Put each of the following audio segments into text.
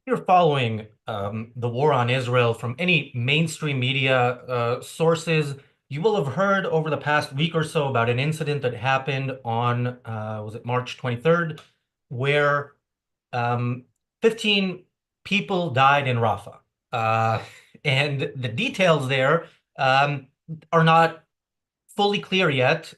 you're following the war on Israel from any mainstream media sources, you will have heard over the past week or so about an incident that happened on, was it March 23rd, where 15 people died in Rafah. Uh, and the details there um, are not fully clear yet,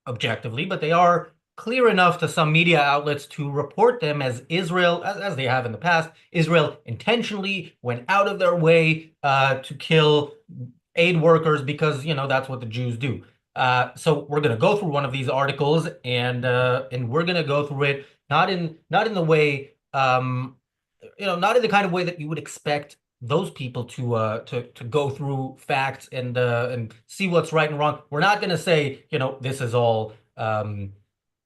objectively, but they are clear enough to some media outlets to report them as Israel, as they have in the past. Israel intentionally went out of their way to kill aid workers because, that's what the Jews do. So we're going to go through one of these articles, and we're going to go through it not in the way not in the kind of way that you would expect those people to go through facts and see what's right and wrong. We're not going to say, this is all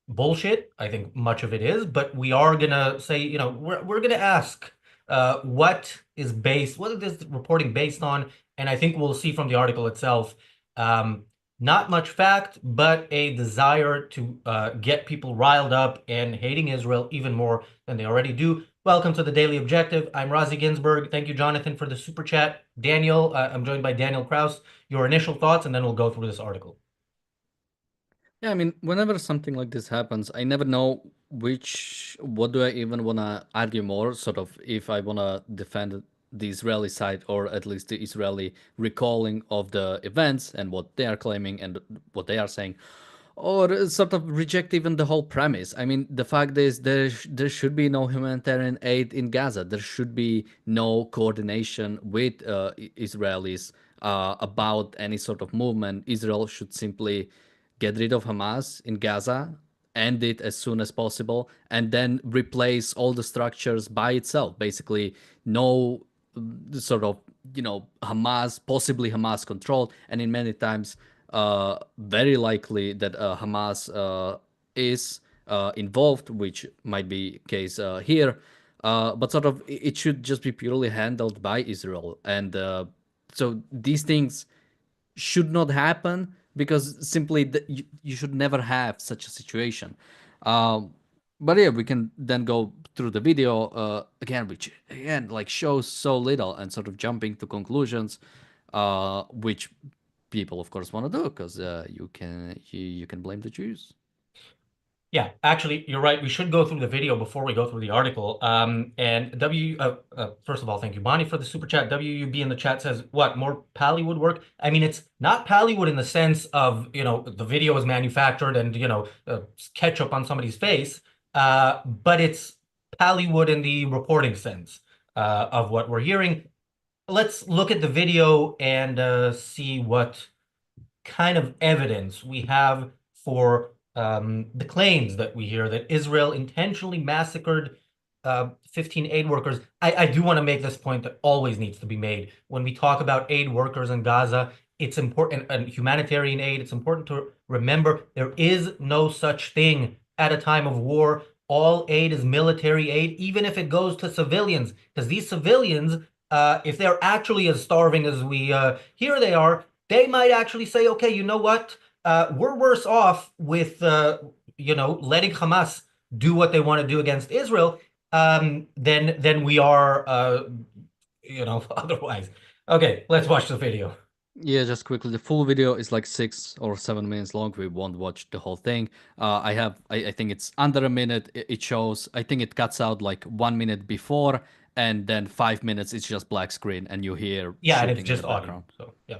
bullshit. I think much of it is, but we are going to say, we're going to ask what is this reporting based on? And I think we'll see from the article itself, not much fact, but a desire to get people riled up and hating Israel even more than they already do. Welcome to the Daily Objective. I'm Razi Ginzberg. Thank you, Jonathan, for the super chat. Daniel, I'm joined by Daniel Kraus. Your initial thoughts, and then we'll go through this article. Yeah, I mean, whenever something like this happens, I never know what do I even want to argue more, sort of, if I want to defend the Israeli side or at least the Israeli recalling of the events and what they are claiming and what they are saying, or sort of reject even the whole premise. I mean, the fact is there should be no humanitarian aid in Gaza. There should be no coordination with Israelis about any sort of movement. Israel should simply get rid of Hamas in Gaza, end it as soon as possible, and then replace all the structures by itself. Basically, no sort of Hamas, possibly Hamas controlled, and in many times, very likely that Hamas is involved, which might be case here. But sort of it should just be purely handled by Israel, and so these things should not happen because simply you should never have such a situation. Um, but yeah, we can then go through the video again, which again like shows so little and sort of jumping to conclusions, which people of course want to do because you can blame the Jews. Yeah, actually, you're right. We should go through the video before we go through the article. First of all, thank you, Bonnie, for the super chat. WUB in the chat says, what, more Pally would work? I mean, it's not Pally would in the sense of, the video is manufactured and, ketchup on somebody's face, but it's Pally would in the reporting sense of what we're hearing. Let's look at the video and see what kind of evidence we have for the claims that we hear that Israel intentionally massacred 15 aid workers. I do want to make this point that always needs to be made. When we talk about aid workers in Gaza, it's important, and humanitarian aid, it's important to remember there is no such thing at a time of war. All aid is military aid, even if it goes to civilians, because these civilians, if they're actually as starving as we hear they are, they might actually say, okay, you know what? We're worse off with, letting Hamas do what they want to do against Israel than we are, otherwise. Okay, let's watch the video. Yeah, just quickly, the full video is like 6 or 7 minutes long. We won't watch the whole thing. I think it's under a minute. It shows, I think it cuts out like 1 minute before, and then 5 minutes, it's just black screen, and you hear Yeah, and it's shooting in just the audio. background. So, yeah.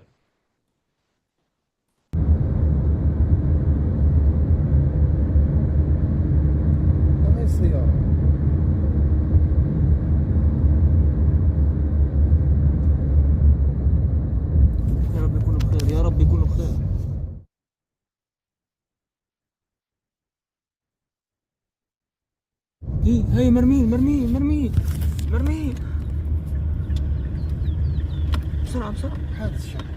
يا رب يكونوا بخير، يا رب يكونوا بخير. هي مرمين مرمين مرمين مرمين. بسرعة بسرعة. هذا الشيء.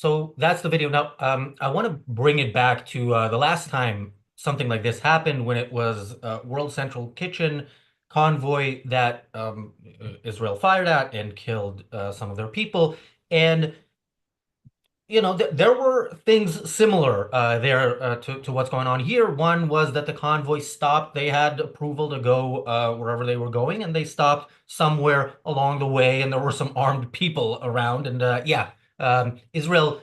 So that's the video. Now, I want to bring it back to the last time something like this happened when it was World Central Kitchen convoy that Israel fired at and killed some of their people. And there were things similar there to what's going on here. One was that the convoy stopped. They had approval to go wherever they were going, and they stopped somewhere along the way, and there were some armed people around. And Israel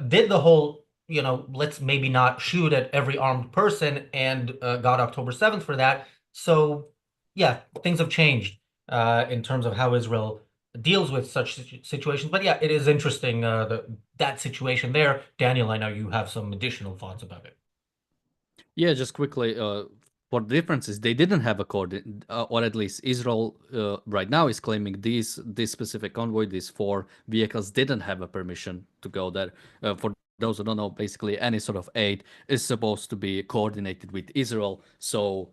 did the whole, let's maybe not shoot at every armed person, and got October 7th for that. So, yeah, things have changed in terms of how Israel deals with such situations. But yeah, it is interesting that situation there. Daniel, I know you have some additional thoughts about it. Yeah, just quickly, for the differences, they didn't have a coordinate, or at least Israel right now is claiming this specific convoy, these 4 vehicles, didn't have a permission to go there. For those who don't know, basically any sort of aid is supposed to be coordinated with Israel, so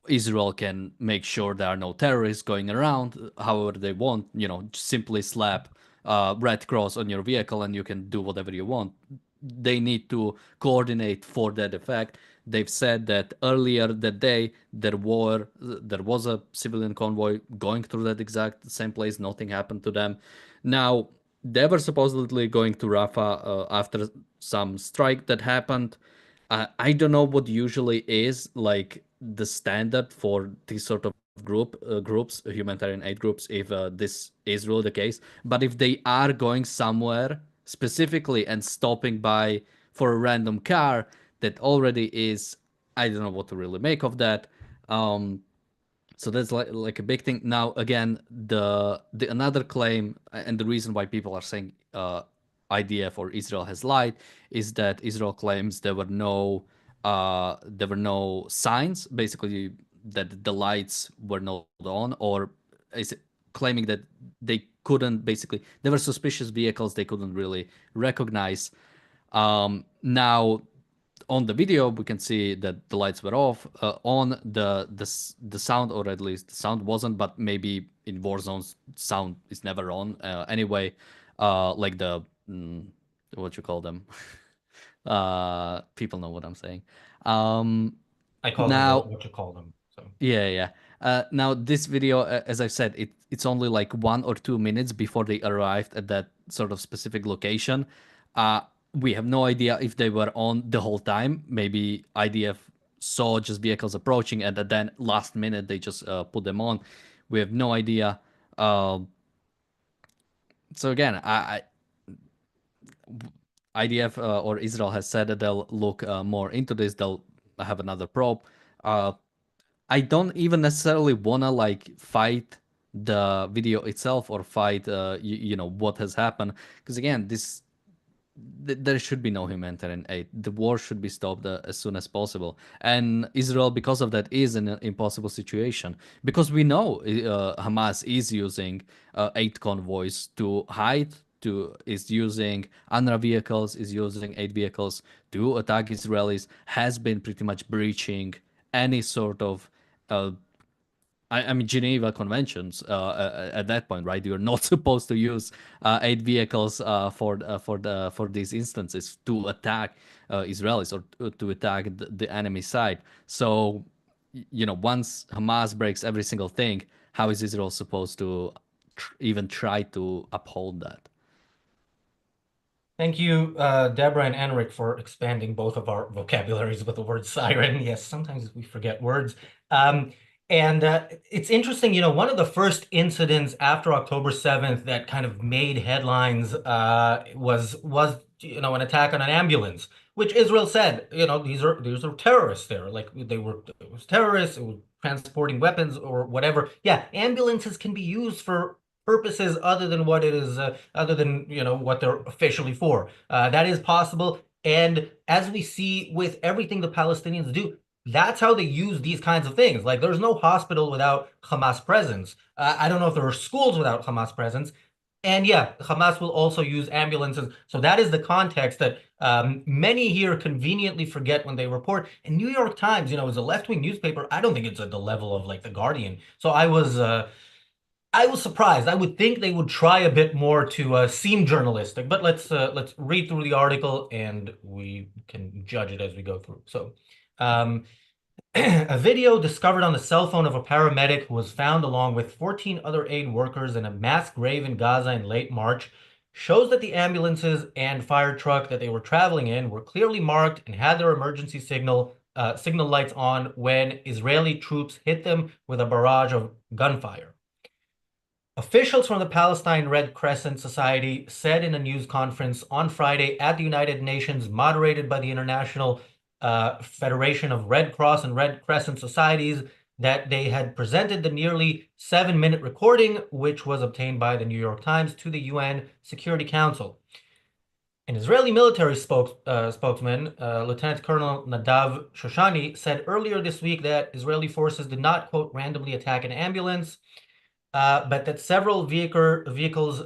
Israel can make sure there are no terrorists going around however they want. Simply slap red cross on your vehicle and you can do whatever you want. They need to coordinate for that effect. They've said that earlier that day there was a civilian convoy going through that exact same place. Nothing happened to them. Now they were supposedly going to Rafah after some strike that happened. I don't know what usually is like the standard for these sort of groups, humanitarian aid groups, if this is really the case. But if they are going somewhere specifically and stopping by for a random car, that already is, I don't know what to really make of that. So that's like a big thing. Now again, the another claim and the reason why people are saying IDF or Israel has lied is that Israel claims there were no signs, basically that the lights were not on, or is it claiming that they couldn't, basically there were suspicious vehicles they couldn't really recognize. Now on the video we can see that the lights were off. On the sound, or at least the sound wasn't, but maybe in war zones sound is never on anyway. Like the what you call them. People know what I'm saying. I call them Now what you call them. So yeah. Now this video, as I said, it's only like 1 or 2 minutes before they arrived at that sort of specific location. Uh, we have no idea if they were on the whole time. Maybe IDF saw just vehicles approaching, and then last minute they just put them on. We have no idea. So again, IDF or Israel has said that they'll look more into this. They'll have another probe. I don't even necessarily wanna like fight the video itself or fight what has happened, because again there should be no humanitarian aid. The war should be stopped as soon as possible, and Israel, because of that, is in an impossible situation, because we know Hamas is using aid convoys to hide, is using UNRWA vehicles, is using aid vehicles to attack Israelis, has been pretty much breaching any sort of I mean Geneva Conventions at that point, right? You're not supposed to use aid vehicles for these instances to attack Israelis, or to attack the enemy side. So once Hamas breaks every single thing, how is Israel supposed to even try to uphold that? thank you, Deborah and Enric, for expanding both of our vocabularies with the word siren. Yes, sometimes we forget words. And it's interesting, one of the first incidents after October 7th that kind of made headlines was an attack on an ambulance, which Israel said, these are terrorists there. Like it was terrorists, it was transporting weapons or whatever. Yeah, ambulances can be used for purposes other than what it is, other than what they're officially for. That is possible. And as we see with everything the Palestinians do, that's how they use these kinds of things. Like there's no hospital without Hamas presence. I don't know if there are schools without Hamas presence. And yeah, Hamas will also use ambulances. So that is the context that many here conveniently forget when they report. And New York Times, is a left-wing newspaper. I don't think it's at the level of like The Guardian. So I was I was surprised. I would think they would try a bit more to seem journalistic, but let's read through the article and we can judge it as we go through. So, um, a video discovered on the cell phone of a paramedic who was found along with 14 other aid workers in a mass grave in Gaza in late March shows that the ambulances and fire truck that they were traveling in were clearly marked and had their emergency signal lights on when Israeli troops hit them with a barrage of gunfire. Officials from the Palestine Red Crescent Society said in a news conference on Friday at the United Nations, moderated by the International Federation of Red Cross and Red Crescent Societies, that they had presented the nearly 7-minute recording, which was obtained by the New York Times, to the UN Security Council. An Israeli military spokesman, Lieutenant Colonel Nadav Shoshani, said earlier this week that Israeli forces did not, quote, randomly attack an ambulance, but that several vehicles,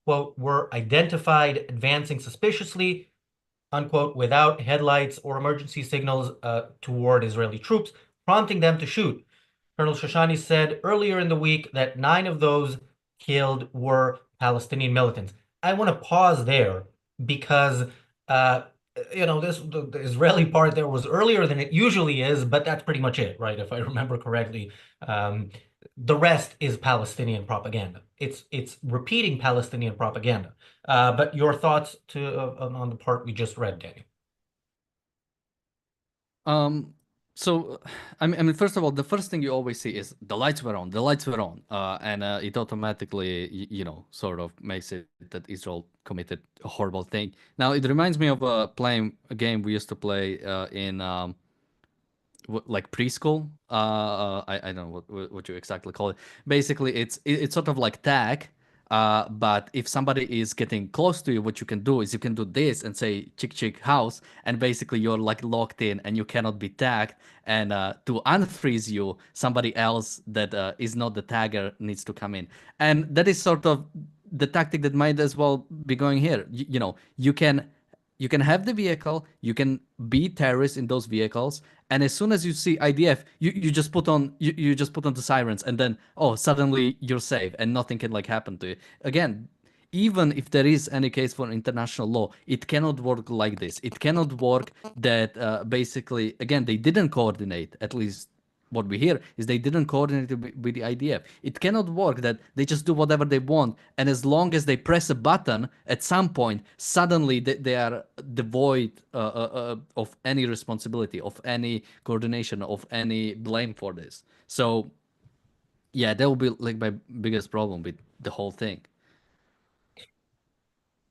quote, were identified advancing suspiciously, unquote, without headlights or emergency signals toward Israeli troops, prompting them to shoot. Colonel Shoshani said earlier in the week that 9 of those killed were Palestinian militants. I want to pause there because the Israeli part there was earlier than it usually is, but that's pretty much it, right? If I remember correctly. The rest is Palestinian propaganda. It's repeating Palestinian propaganda. But your thoughts on the part we just read, Daniel? So, I mean, first of all, the first thing you always see is the lights were on, and it automatically, sort of makes it that Israel committed a horrible thing. Now, it reminds me of playing a game we used to play in like preschool. I don't know what you exactly call it. Basically, it's sort of like tag. But if somebody is getting close to you, what you can do is you can do this and say chick chick house, and basically you're like locked in and you cannot be tagged. And to unfreeze you, somebody else that is not the tagger needs to come in. And that is sort of the tactic that might as well be going here. You can have the vehicle, you can be terrorists in those vehicles, and as soon as you see IDF, you just put on you just put on the sirens, and then suddenly you're safe and nothing can like happen to you. Again, even if there is any case for international law, it cannot work like this. It cannot work that basically, again, they didn't coordinate, at least what we hear is they didn't coordinate with the IDF. It cannot work that they just do whatever they want, and as long as they press a button, at some point, suddenly they are devoid of any responsibility, of any coordination, of any blame for this. So, yeah, that will be like my biggest problem with the whole thing.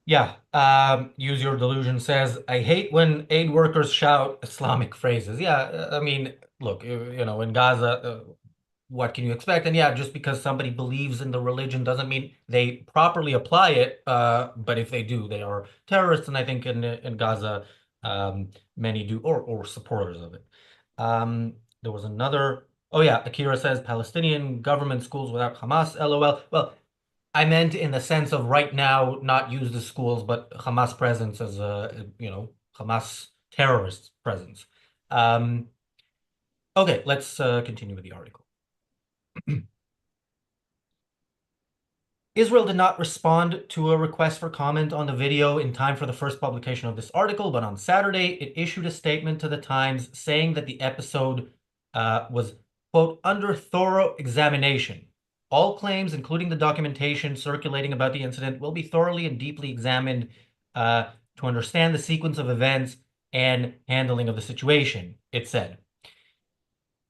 Yeah, Use Your Delusion says, I hate when aid workers shout Islamic phrases. Yeah, I mean, look, in Gaza, what can you expect? And yeah, just because somebody believes in the religion doesn't mean they properly apply it. But if they do, they are terrorists. And I think in Gaza, many do, or supporters of it. There was another. Oh yeah, Akira says Palestinian government schools without Hamas. LOL. Well, I meant in the sense of right now, not use the schools, but Hamas presence as Hamas terrorist presence. Okay, let's continue with the article. Israel did not respond to a request for comment on the video in time for the first publication of this article, but on Saturday, it issued a statement to the Times saying that the episode was, quote, under thorough examination. All claims, including the documentation circulating about the incident, will be thoroughly and deeply examined to understand the sequence of events and handling of the situation, it said.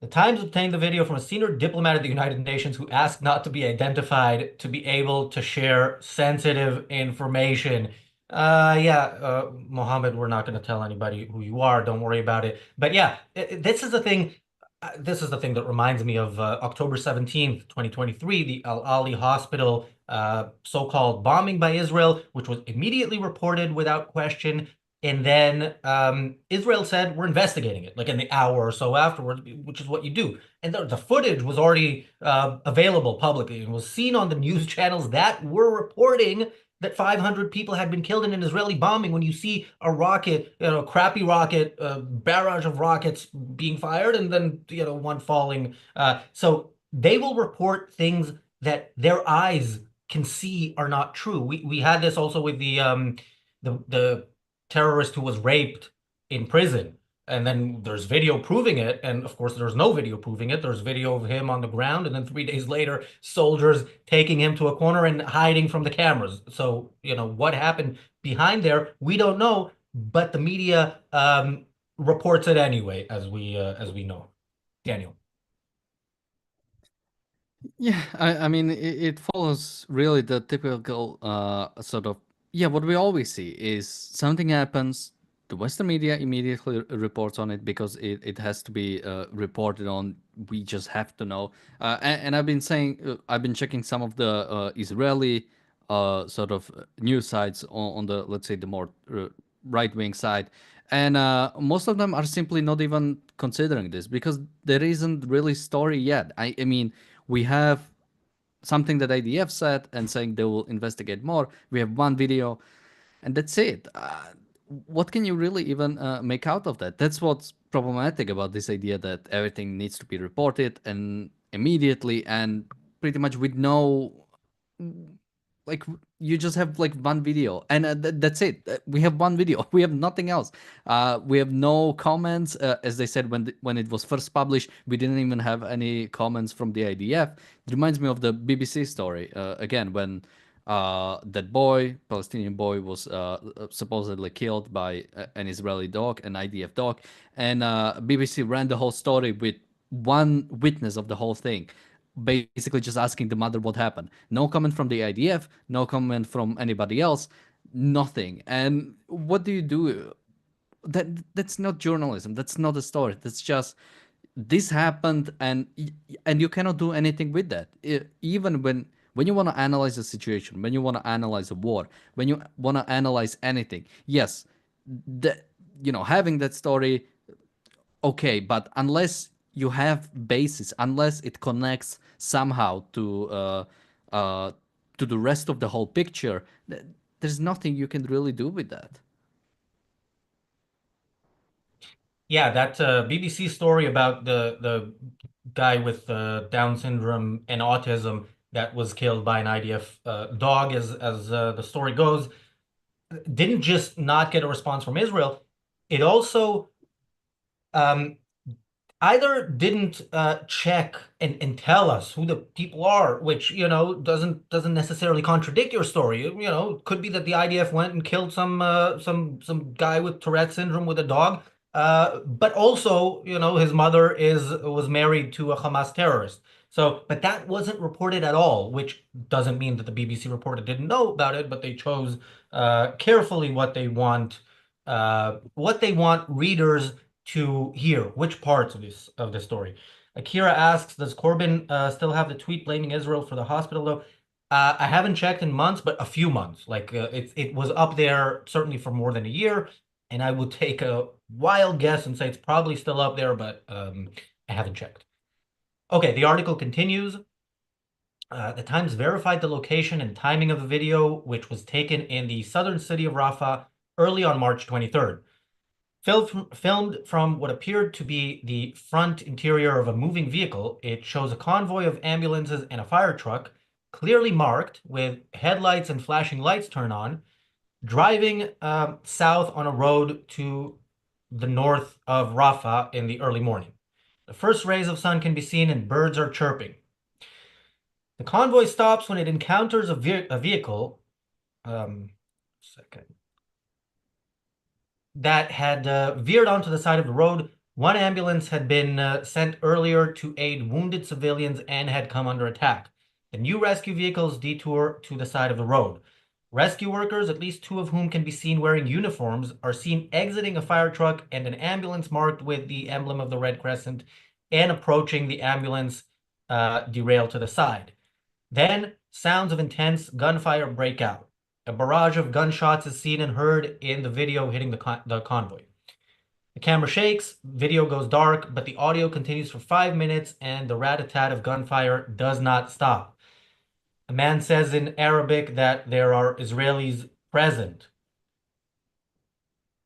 The Times obtained the video from a senior diplomat at the United Nations who asked not to be identified to be able to share sensitive information. Mohammed, we're not going to tell anybody who you are. Don't worry about it. But yeah, this is the thing. This is the thing that reminds me of October 17th, 2023, the Al Ali Hospital so-called bombing by Israel, which was immediately reported without question. And then Israel said, we're investigating it, like in the hour or so afterwards, which is what you do. And the footage was already available publicly and was seen on the news channels that were reporting that 500 people had been killed in an Israeli bombing. When you see a rocket, crappy rocket, barrage of rockets being fired, and then, one falling. So they will report things that their eyes can see are not true. We had this also with the terrorist who was raped in prison. And then there's video proving it. And of course, there's no video proving it. There's video of him on the ground. And then 3 days later, soldiers taking him to a corner and hiding from the cameras. So, what happened behind there, we don't know. But the media reports it anyway, as we know. Daniel. Yeah, I mean, it follows really the typical sort of, yeah, what we always see is something happens, the Western media immediately reports on it because it has to be reported on. We just have to know. And I've been saying, I've been checking some of the Israeli sort of news sites on the, let's say, the more right wing side. And most of them are simply not even considering this because there isn't really story yet. I mean, we have something that IDF said and saying they will investigate more. We have one video, and that's it. What can you really even make out of that? That's what's problematic about this idea that everything needs to be reported and immediately and pretty much with no, like, you just have like one video and that's it. We have one video. We have nothing else. We have no comments. As they said when it was first published, we didn't even have any comments from the IDF. It reminds me of the BBC story again when that boy, Palestinian boy, was supposedly killed by an Israeli dog, an IDF dog, and BBC ran the whole story with one witness of the whole thing, basically just asking the mother what happened. No comment from the IDF, no comment from anybody else, nothing. And what do you do? That's not journalism. That's not a story. That's just this happened, and you cannot do anything with that. Even when you want to analyze a situation, when you want to analyze a war, when you want to analyze anything, yes, that having that story, okay, but unless you have basis, unless it connects somehow uh, to the rest of the whole picture, there's nothing you can really do with that. Yeah, that BBC story about the guy with Down syndrome and autism that was killed by an IDF dog, as the story goes, didn't just not get a response from Israel. It also um, either didn't check and tell us who the people are, which doesn't necessarily contradict your story. Could be that the IDF went and killed some guy with Tourette syndrome with a dog. But also, his mother was married to a Hamas terrorist. So, but that wasn't reported at all, which doesn't mean that the BBC reporter didn't know about it, but they chose carefully what they want readers to hear, which parts of this story. Akira asks, does Corbyn still have the tweet blaming Israel for the hospital though? I haven't checked in months, but a few months. Like it was up there certainly for more than a year, and I would take a wild guess and say it's probably still up there, but I haven't checked. Okay, the article continues. The Times verified the location and timing of the video, which was taken in the southern city of Rafah early on March 23rd. Filmed from what appeared to be the front interior of a moving vehicle, it shows a convoy of ambulances and a fire truck, clearly marked with headlights and flashing lights turned on, driving south on a road to the north of Rafah in the early morning. The first rays of sun can be seen and birds are chirping. The convoy stops when it encounters a vehicle. Second. That had veered onto the side of the road. One ambulance had been sent earlier to aid wounded civilians and had come under attack. The new rescue vehicles detour to the side of the road. Rescue workers, at least two of whom can be seen wearing uniforms, are seen exiting a fire truck and an ambulance marked with the emblem of the Red Crescent and approaching the ambulance derailed to the side. Then sounds of intense gunfire break out. A barrage of gunshots is seen and heard in the video hitting the convoy. The camera shakes, video goes dark, but the audio continues for 5 minutes and the rat-a-tat of gunfire does not stop. A man says in Arabic that there are Israelis present.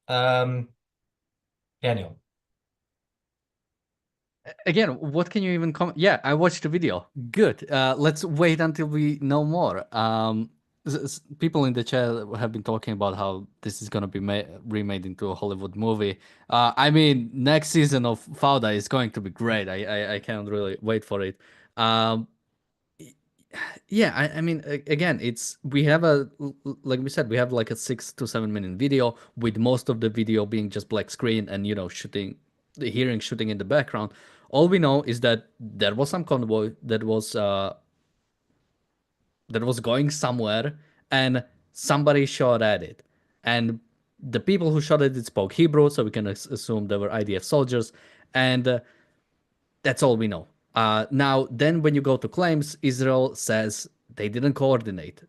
Daniel. Again, what can you even comment? Yeah, I watched the video. Good. Let's wait until we know more. People in the chat have been talking about how this is gonna be remade into a Hollywood movie. I mean, next season of Fauda is going to be great. I can't really wait for it. Um, yeah, I mean, again, it's we have like we said, we have like a 6 to 7 minute video with most of the video being just black screen and shooting, the hearing shooting in the background. All we know is that there was some convoy that was going somewhere, and somebody shot at it, and the people who shot at it spoke Hebrew, so we can assume they were IDF soldiers, and that's all we know. Now, then, when you go to claims, Israel says they didn't coordinate.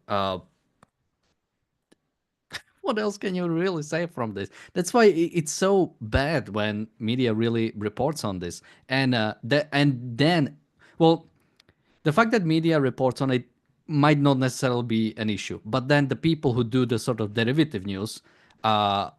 What else can you really say from this? That's why it's so bad when media really reports on this, and then, well, the fact that media reports on it might not necessarily be an issue, but then the people who do the sort of derivative news, uh,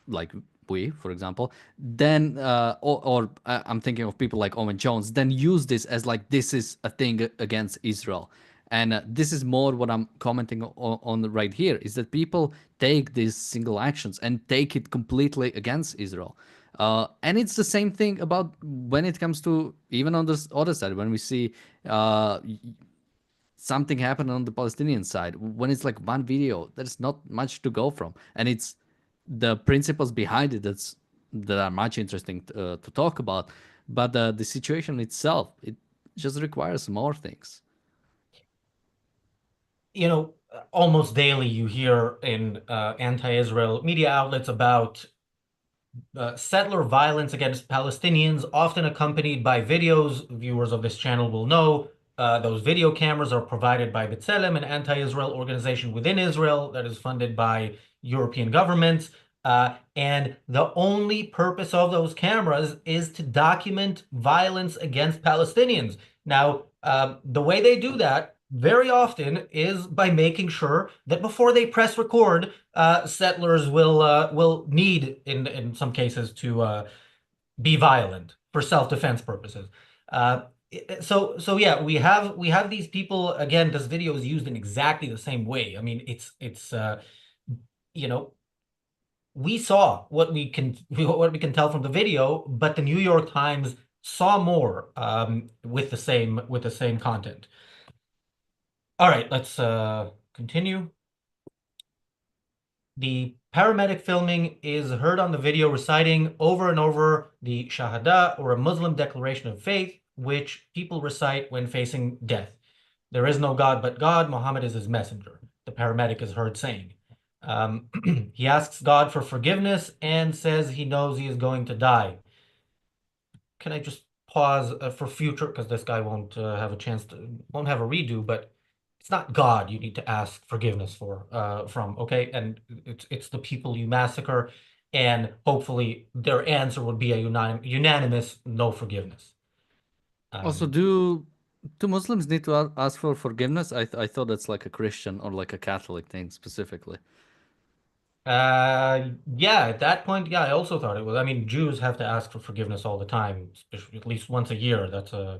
like we, for example, then I'm thinking of people like Owen Jones, then use this as like this is a thing against Israel. And this is more what I'm commenting on right here, is that people take these single actions and take it completely against Israel. And it's the same thing about when it comes to even on this other side, when we see something happen on the Palestinian side, when it's like one video, there's not much to go from. And it's the principles behind it that are much interesting to talk about. But the situation itself, it just requires more things. Almost daily you hear in anti-Israel media outlets about settler violence against Palestinians, often accompanied by videos. Viewers of this channel will know those video cameras are provided by B'Tselem, an anti-Israel organization within Israel that is funded by European governments. And the only purpose of those cameras is to document violence against Palestinians. Now, the way they do that very often is by making sure that before they press record, settlers will need, in some cases, to be violent for self-defense purposes. So yeah, we have these people. Again, this video is used in exactly the same way. I mean, it's you know we saw what we can tell from the video, but the New York Times saw more with the same content. All right, let's continue. The paramedic filming is heard on the video reciting over and over the Shahada, or a Muslim declaration of faith, which people recite when facing death. There is no God but God. Muhammad is his messenger. The paramedic is heard saying. He asks God for forgiveness and says he knows he is going to die. Can I just pause for future, because this guy won't have a redo, but it's not God you need to ask forgiveness from, okay? And it's the people you massacre, and hopefully their answer would be a unanimous no forgiveness. Also, do Muslims need to ask for forgiveness? I thought that's like a Christian or like a Catholic thing specifically. Yeah, at that point, yeah, I also thought it was. I mean, Jews have to ask for forgiveness all the time, especially at least once a year. That's a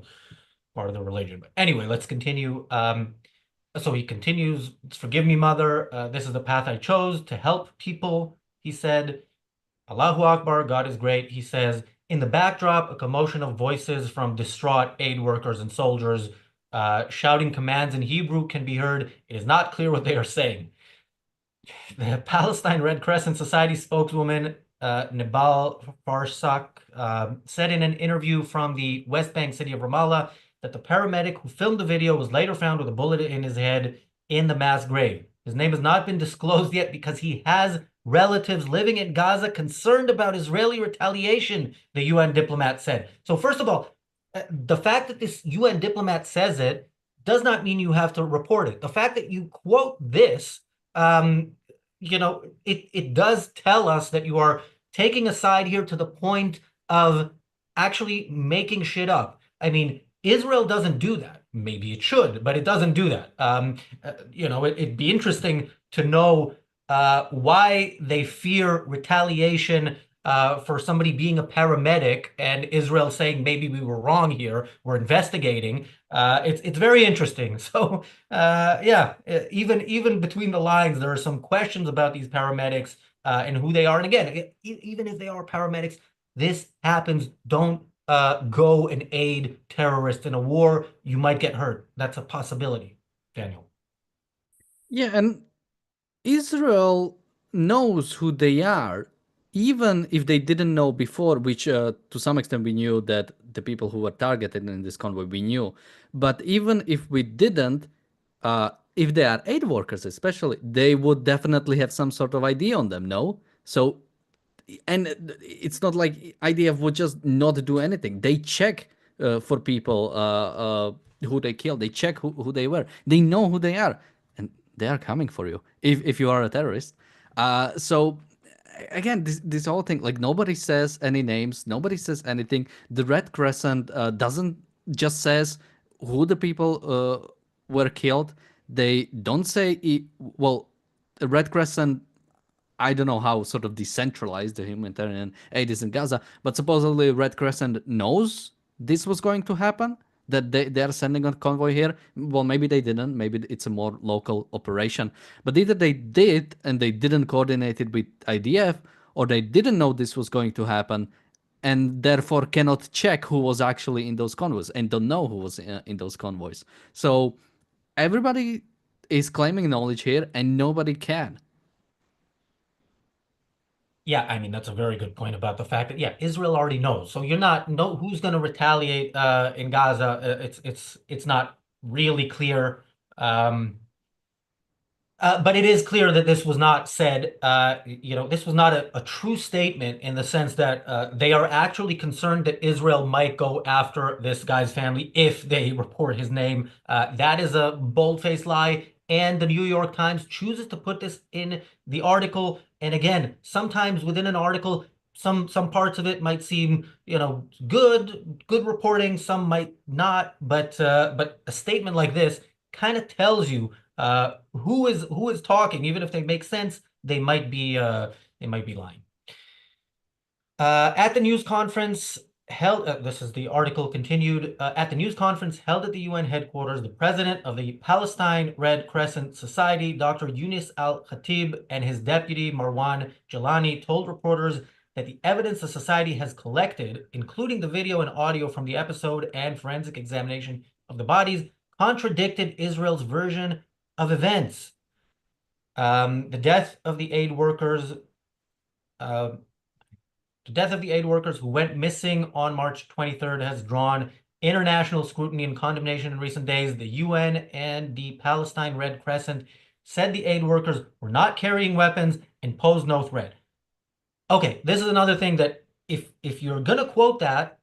part of the religion. But anyway, let's continue. So he continues, "Forgive me, mother. This is the path I chose to help people," he said. Allahu Akbar, God is great, he says. In the backdrop, a commotion of voices from distraught aid workers and soldiers shouting commands in Hebrew can be heard. It is not clear what they are saying. The Palestine Red Crescent Society spokeswoman, Nibal Farsak, said in an interview from the West Bank city of Ramallah that the paramedic who filmed the video was later found with a bullet in his head in the mass grave. His name has not been disclosed yet because he has relatives living in Gaza concerned about Israeli retaliation, the UN diplomat said. So first of all, the fact that this UN diplomat says it does not mean you have to report it. The fact that you quote this, it does tell us that you are taking a side here to the point of actually making shit up. I mean, Israel doesn't do that. Maybe it should, but it doesn't do that. It'd be interesting to know why they fear retaliation for somebody being a paramedic and Israel saying maybe we were wrong here, we're investigating. It's very interesting. So yeah, even between the lines, there are some questions about these paramedics and who they are. And again, even if they are paramedics, this happens. Don't go and aid terrorists in a war. You might get hurt. That's a possibility, Daniel. Yeah, and Israel knows who they are, even if they didn't know before, which to some extent we knew that the people who were targeted in this convoy, we knew. But even if we didn't, if they are aid workers especially, they would definitely have some sort of ID on them, no? So, and it's not like IDF would just not do anything. They check for people who they killed. They check who they were. They know who they are, and they are coming for you if you are a terrorist. So again, this whole thing, like nobody says any names, nobody says anything. The Red Crescent doesn't just says who the people were killed. They don't say well, the Red Crescent, I don't know how sort of decentralized the humanitarian aid is in Gaza, but supposedly Red Crescent knows this was going to happen, that they are sending a convoy here. Well, maybe they didn't. Maybe it's a more local operation. But either they did and they didn't coordinate it with IDF, or they didn't know this was going to happen and therefore cannot check who was actually in those convoys and don't know who was in those convoys. So everybody is claiming knowledge here and nobody can. Yeah, I mean that's a very good point about the fact that yeah, Israel already knows. So you're not know who's going to retaliate in Gaza. It's not really clear. But it is clear that this was not said, this was not a true statement in the sense that they are actually concerned that Israel might go after this guy's family if they report his name. That is a bold-faced lie. And the New York Times chooses to put this in the article. And again, sometimes within an article, some parts of it might seem, good reporting, some might not. But a statement like this kind of tells you who is talking. Even if they make sense, they might be lying. At the news conference held, this is the article continued. At the news conference held at the UN headquarters, the president of the Palestine Red Crescent Society, Dr. Yunus Al-Khatib, and his deputy Marwan Jalani told reporters that the evidence the society has collected, including the video and audio from the episode and forensic examination of the bodies, contradicted Israel's version of events. The death of the aid workers who went missing on March 23rd has drawn international scrutiny and condemnation in recent days. The UN and the Palestine Red Crescent said the aid workers were not carrying weapons and posed no threat. Okay, this is another thing that if you're going to quote that,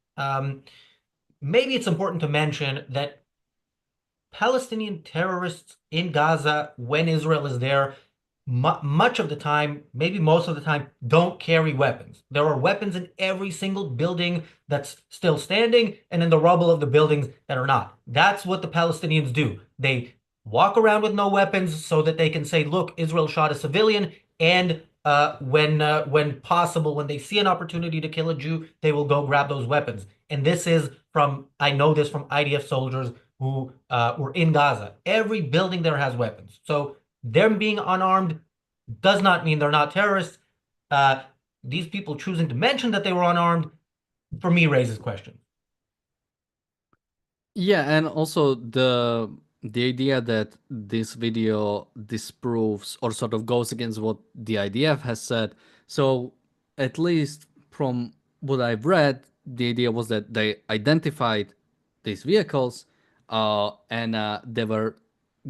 maybe it's important to mention that Palestinian terrorists in Gaza, when Israel is there, much of the time, maybe most of the time, don't carry weapons. There are weapons in every single building that's still standing and in the rubble of the buildings that are not. That's what the Palestinians do. They walk around with no weapons so that they can say, look, Israel shot a civilian, and when possible, when they see an opportunity to kill a Jew, they will go grab those weapons. And this is I know this from IDF soldiers who were in Gaza. Every building there has weapons. So them being unarmed does not mean they're not terrorists. These people choosing to mention that they were unarmed, for me, raises questions. Yeah, and also the idea that this video disproves or sort of goes against what the IDF has said. So at least from what I've read, the idea was that they identified these vehicles and they were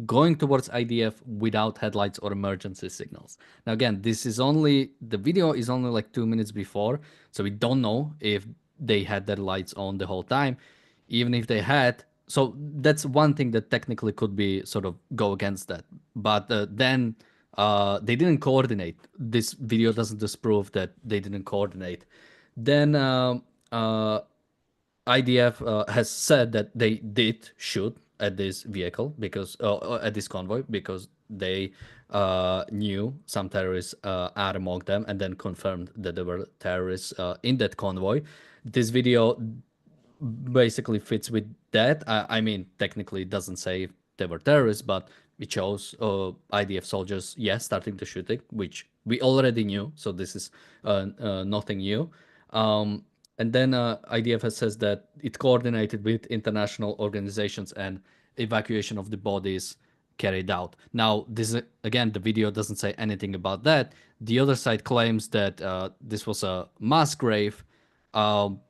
going towards IDF without headlights or emergency signals. Now, again, the video is only like 2 minutes before, so we don't know if they had their lights on the whole time. Even if they had, so that's one thing that technically could be sort of go against that. But then they didn't coordinate. This video doesn't disprove that they didn't coordinate. Then IDF has said that they did shoot at this vehicle because at this convoy because they knew some terrorists are among them, and then confirmed that there were terrorists in that convoy. This video basically fits with that. I mean, technically, it doesn't say if they were terrorists, but it shows IDF soldiers, yes, starting the shooting, which we already knew. So this is nothing new. And then IDF says that it coordinated with international organizations and evacuation of the bodies carried out. Now, this again, the video doesn't say anything about that. The other side claims that this was a mass grave. Um,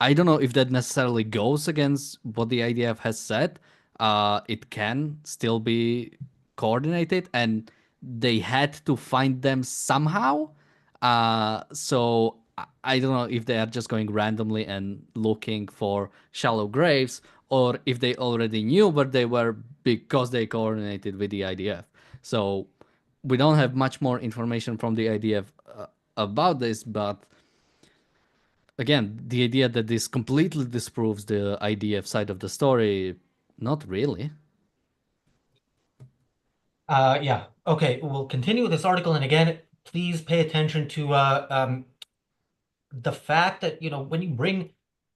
I don't know if that necessarily goes against what the IDF has said. It can still be coordinated, and they had to find them somehow. So I don't know if they are just going randomly and looking for shallow graves, or if they already knew where they were because they coordinated with the IDF. So we don't have much more information from the IDF about this, but again, the idea that this completely disproves the IDF side of the story, not really. Yeah. Okay, we'll continue with this article, and again, please pay attention to the fact that,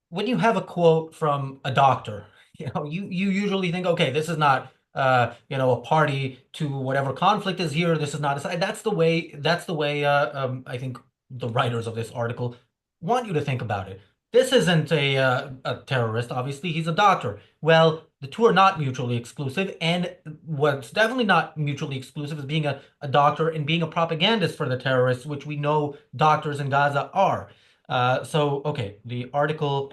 when you have a quote from a doctor, you usually think, okay, this is not a party to whatever conflict is here. This is not a side. That's the way I think the writers of this article want you to think about it. This isn't a terrorist, obviously, he's a doctor. Well, the two are not mutually exclusive, and what's definitely not mutually exclusive is being a doctor and being a propagandist for the terrorists, which we know doctors in Gaza are. Okay, the article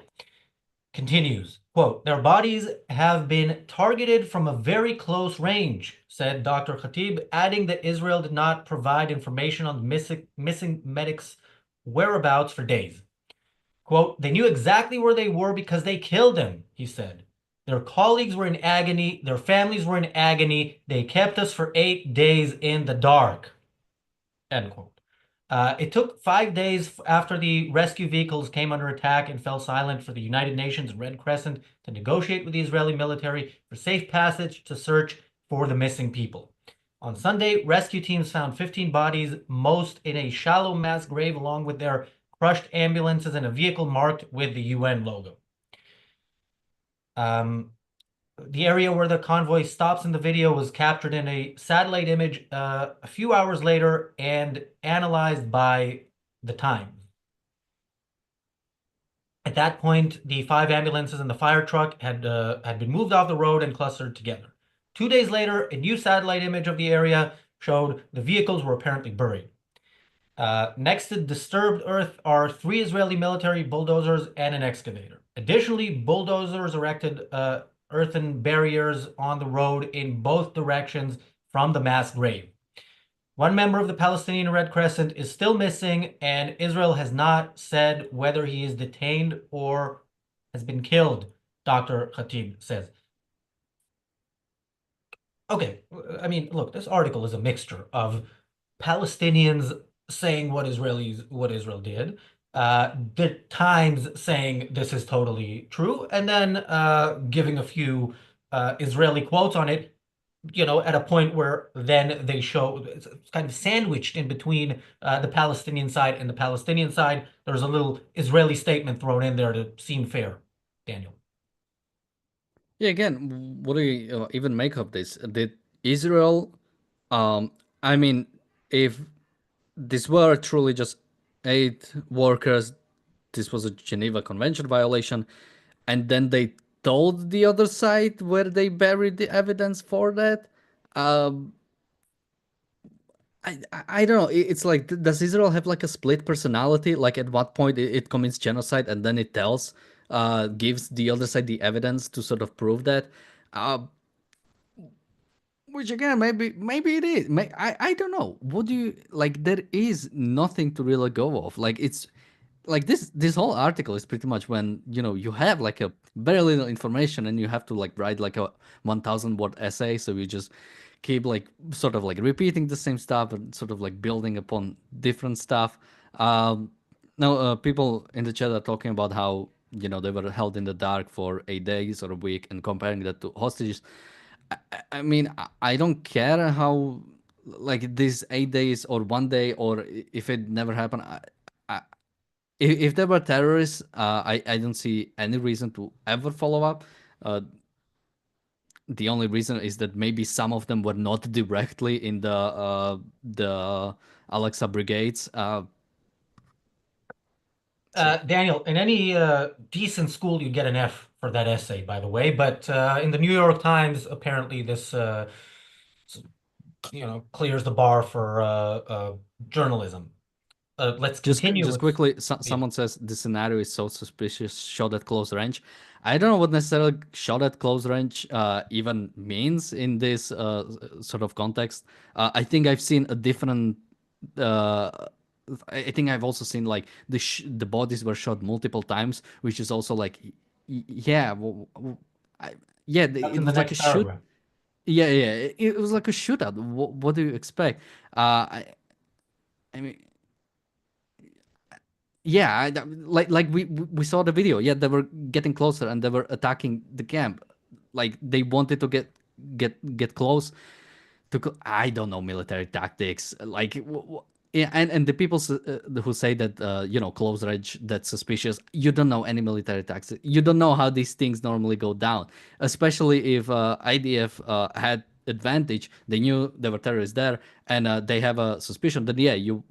continues. Quote, their bodies have been targeted from a very close range, said Dr. Khatib, adding that Israel did not provide information on the missing medics' whereabouts for days. Quote, they knew exactly where they were because they killed them, he said. Their colleagues were in agony. Their families were in agony. They kept us for 8 days in the dark. End quote. It took 5 days after the rescue vehicles came under attack and fell silent for the United Nations Red Crescent to negotiate with the Israeli military for safe passage to search for the missing people. On Sunday, rescue teams found 15 bodies, most in a shallow mass grave, along with their crushed ambulances and a vehicle marked with the UN logo. The area where the convoy stops in the video was captured in a satellite image a few hours later and analyzed by the Times. At that point, the 5 ambulances and the fire truck had been moved off the road and clustered together. 2 days later, a new satellite image of the area showed the vehicles were apparently buried. Next to disturbed earth are 3 Israeli military bulldozers and an excavator. Additionally, bulldozers erected earthen barriers on the road in both directions from the mass grave. One member of the Palestinian Red Crescent is still missing, and Israel has not said whether he is detained or has been killed, Dr. Khatib says. Okay, I mean, look, this article is a mixture of Palestinians saying what Israel did, the Times saying this is totally true, and then giving a few Israeli quotes on it, at a point where then they show it's kind of sandwiched in between the Palestinian side and the Palestinian side. There's a little Israeli statement thrown in there to seem fair, Daniel. Yeah, again, what do you even make of this? Did Israel, I mean, if this were truly just 8 workers, this was a Geneva Convention violation, and then they told the other side where they buried the evidence for that. Um, I don't know. It's like, does Israel have like a split personality? Like, at what point it commits genocide and then it gives the other side the evidence to sort of prove that? Uh, which again, maybe it is. I don't know. What do you like? There is nothing to really go off. Like, it's like this whole article is pretty much when you have like a very little information and you have to like write like a 1,000 word essay. So you just keep like sort of like repeating the same stuff and sort of like building upon different stuff. Now people in the chat are talking about how they were held in the dark for 8 days or a week and comparing that to hostages. I mean, I don't care how, like, these 8 days or one day, or if it never happened. I, if there were terrorists, I don't see any reason to ever follow up. Uh, the only reason is that maybe some of them were not directly in the Alexa brigades. Daniel, in any decent school, you get an F for that essay, by the way. But in the New York Times, apparently this clears the bar for journalism. Let's continue Just with quickly, yeah. someone says the scenario is so suspicious. Shot at close range. I don't know what necessarily shot at close range even means in this sort of context. I think I've seen a different. Uh, I think I've also seen like the bodies were shot multiple times, which is also like, yeah, I, yeah, That's it in the was like a next shoot. paragraph. Yeah, yeah, it was like a shootout. What do you expect? I mean, yeah, like we saw the video. Yeah, they were getting closer and they were attacking the camp. Like they wanted to get close to. I don't know military tactics. Like, yeah, and the people who say that close range that's suspicious. You don't know any military tactics. You don't know how these things normally go down. Especially if IDF had advantage. They knew there were terrorists there, and they have a suspicion that yeah you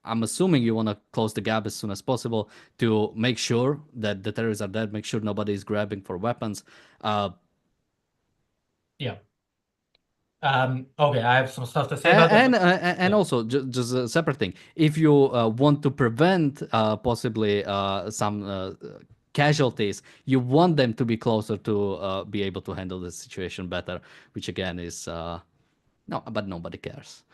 I'm assuming you want to close the gap as soon as possible to make sure that the terrorists are dead, make sure nobody is grabbing for weapons. Uh, Yeah. Okay, I have some stuff to say about that, but and yeah. also just a separate thing. If you want to prevent possibly some casualties, you want them to be closer to be able to handle the situation better, which again is no, but nobody cares.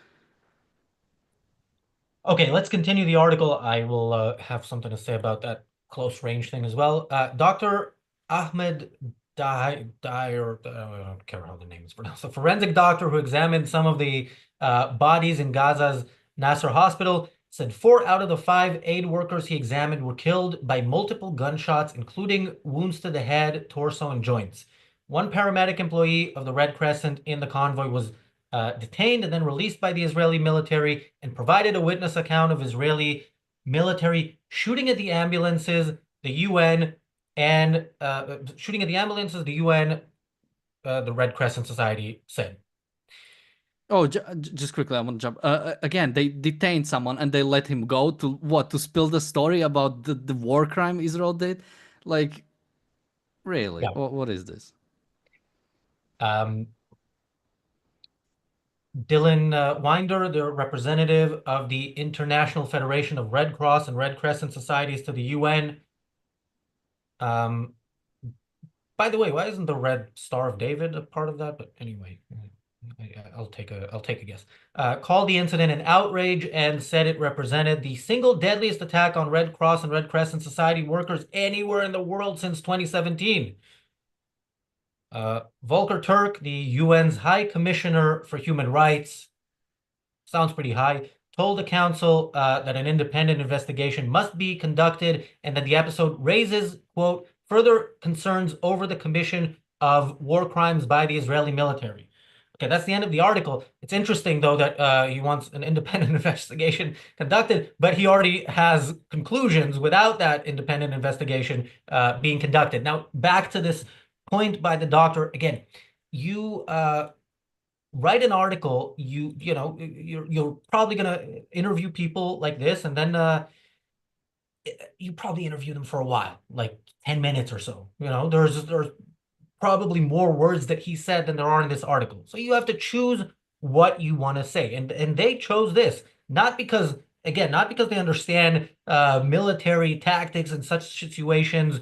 Okay, let's continue the article. I will have something to say about that close range thing as well. Dr. Ahmed Dyer, I don't care how the name is pronounced, a forensic doctor who examined some of the bodies in Gaza's Nasser hospital, said 4 out of the 5 aid workers he examined were killed by multiple gunshots, including wounds to the head, torso, and joints. One paramedic employee of the Red Crescent in the convoy was detained and then released by the Israeli military and provided a witness account of Israeli military shooting at the ambulances, the UN, and shooting at the ambulances, the UN, the Red Crescent Society said. Oh, just quickly, I want to jump. Again, they detained someone and they let him go to what? To spill the story about the war crime Israel did? Like, really? Yeah. What is this? Um, Dylan Winder, the representative of the International Federation of Red Cross and Red Crescent Societies to the UN. By the way, why isn't the Red Star of David a part of that? But anyway, I'll take a guess. Called the incident an outrage and said it represented the single deadliest attack on Red Cross and Red Crescent Society workers anywhere in the world since 2017. Volker Turk, the UN's High Commissioner for Human Rights, sounds pretty high, told the council that an independent investigation must be conducted and that the episode raises, quote, further concerns over the commission of war crimes by the Israeli military. Okay, that's the end of the article. It's interesting, though, that he wants an independent investigation conducted, but he already has conclusions without that independent investigation being conducted. Now, back to this point by the doctor again. You write an article. You're probably gonna interview people like this, and then you probably interview them for a while, like 10 minutes or so. There's probably more words that he said than there are in this article. So you have to choose what you want to say. And they chose this, not because, again, not because they understand military tactics in such situations.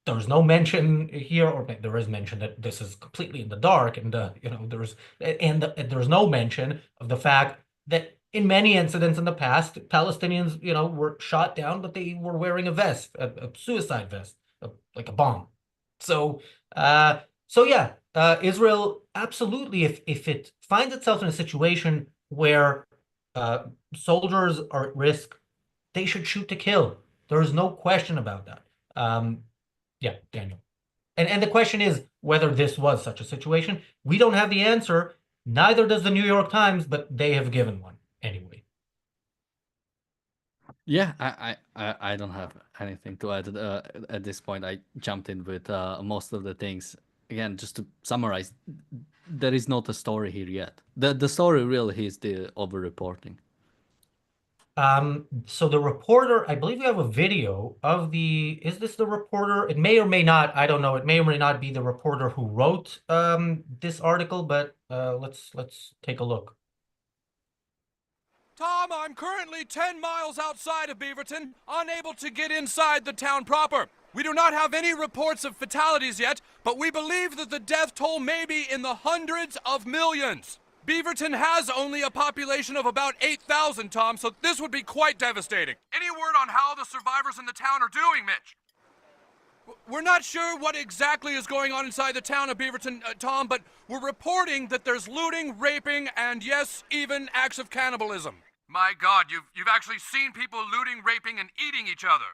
There's no mention here, or there is mention that this is completely in the dark, and there's no mention of the fact that in many incidents in the past, Palestinians, were shot down, but they were wearing a vest, a suicide vest, like a bomb. So, yeah, Israel absolutely, if it finds itself in a situation where soldiers are at risk, they should shoot to kill. There is no question about that. Yeah, Daniel. And the question is whether this was such a situation. We don't have the answer. Neither does the New York Times, but they have given one anyway. Yeah, I don't have anything to add at this point. I jumped in with most of the things. Again, just to summarize, there is not a story here yet. The story really is the over-reporting. So the reporter, I believe we have a video of is this the reporter? It may or may not, I don't know. It may or may not be the reporter who wrote this article, but let's take a look. Tom, I'm currently 10 miles outside of Beaverton, unable to get inside the town proper. We do not have any reports of fatalities yet, but we believe that the death toll may be in the hundreds of millions. Beaverton has only a population of about 8,000, Tom, so this would be quite devastating. Any word on how the survivors in the town are doing, Mitch? We're not sure what exactly is going on inside the town of Beaverton, Tom, but we're reporting that there's looting, raping, and yes, even acts of cannibalism. My God, you've actually seen people looting, raping, and eating each other.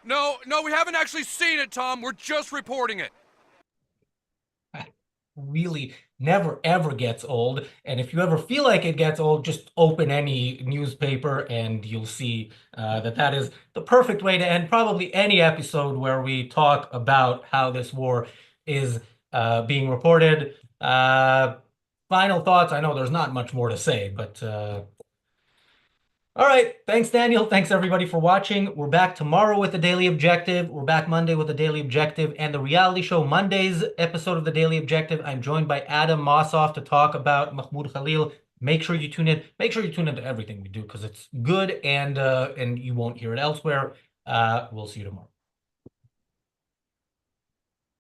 No, we haven't actually seen it, Tom. We're just reporting it. Really never ever gets old. And if you ever feel like it gets old, just open any newspaper and you'll see that is the perfect way to end probably any episode where we talk about how this war is being reported. Final thoughts. I know there's not much more to say, but all right. Thanks, Daniel. Thanks, everybody, for watching. We're back tomorrow with the Daily Objective. We're back Monday with the Daily Objective and the reality show Monday's episode of the Daily Objective. I'm joined by Adam Mossoff to talk about Mahmoud Khalil. Make sure you tune in. Make sure you tune into everything we do because it's good and you won't hear it elsewhere. We'll see you tomorrow.